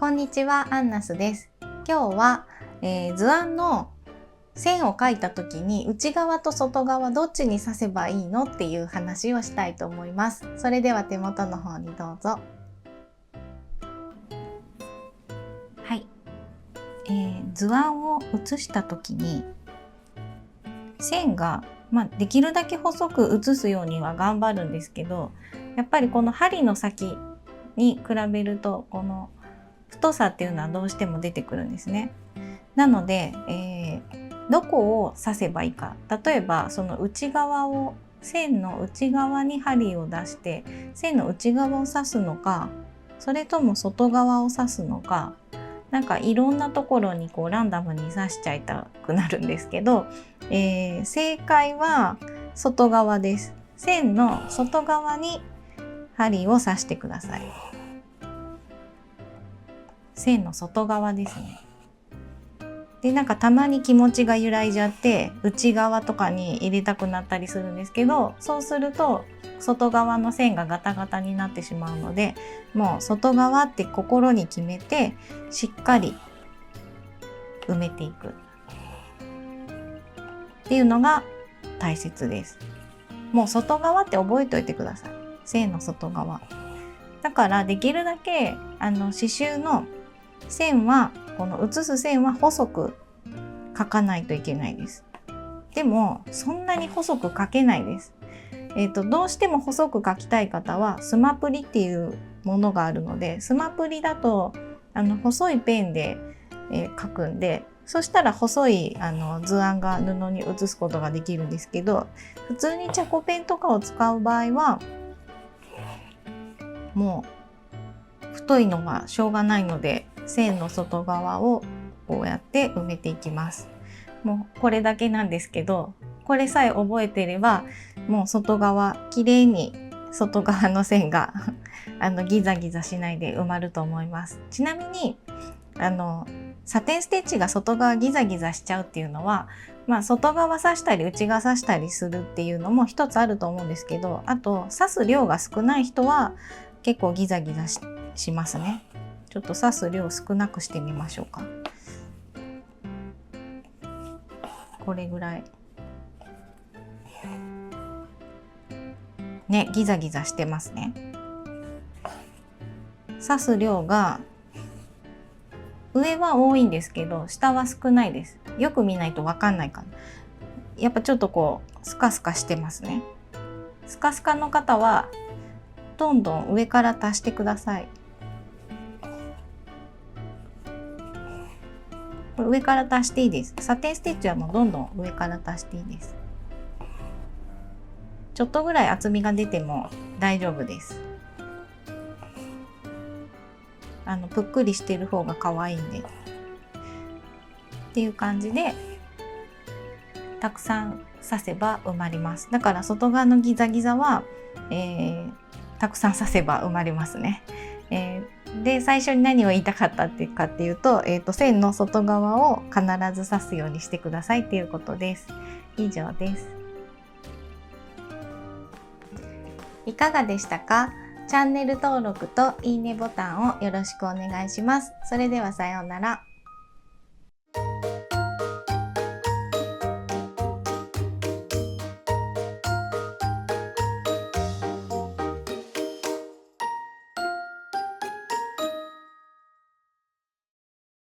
こんにちは、アンナスです。今日は、図案の線を描いた時に内側と外側どっちに刺せばいいのっていう話をしたいと思います。それでは手元の方にどうぞ。はい、図案を写した時に線が、できるだけ細く写すようには頑張るんですけど、やっぱりこの針の先に比べるとこの太さっていうのはどうしても出てくるんですね。なので、どこを刺せばいいか、例えばその内側を線の内側に針を出して線の内側を刺すのか、それとも外側を刺すのか、なんかいろんなところにこうランダムに刺しちゃいたくなるんですけど、正解は外側です。線の外側に針を刺してください。線の外側ですね。で、なんかたまに気持ちが揺らいじゃって内側とかに入れたくなったりするんですけど、そうすると外側の線がガタガタになってしまうので、もう外側って心に決めてしっかり埋めていくっていうのが大切です。もう外側って覚えておいてください。線の外側だから、できるだけ刺繍の線は、この写す線は細く描かないといけないです。でもそんなに細く描けないです。どうしても細く描きたい方はスマプリっていうものがあるので、スマプリだと細いペンで、描くんで、そしたら細い図案が布に写すことができるんですけど、普通にチャコペンとかを使う場合はもう太いのはしょうがないので、線の外側をこうやって埋めていきます。もうこれだけなんですけど、これさえ覚えてればもう外側きれいに外側の線がギザギザしないで埋まると思います。ちなみにサテンステッチが外側ギザギザしちゃうっていうのは、外側刺したり内側刺したりするっていうのも一つあると思うんですけど、あと刺す量が少ない人は結構ギザギザ しますね。ちょっと刺す量少なくしてみましょうか。これぐらいね、ギザギザしてますね。刺す量が上は多いんですけど下は少ないです。よく見ないと分かんないかな。やっぱちょっとこうスカスカしてますね。スカスカの方はどんどん上から足してください。これ上から足していいです。サテンステッチはもうどんどん上から足していいです。ちょっとぐらい厚みが出ても大丈夫です。ぷっくりしてる方が可愛いんで。っていう感じでたくさん刺せば埋まります。だから外側のギザギザは、たくさん刺せば埋まりますね。で、最初に何を言いたかったっていうと、線の外側を必ず刺すようにしてくださいっていうことです。以上です。いかがでしたか？チャンネル登録といいねボタンをよろしくお願いします。それではさようなら。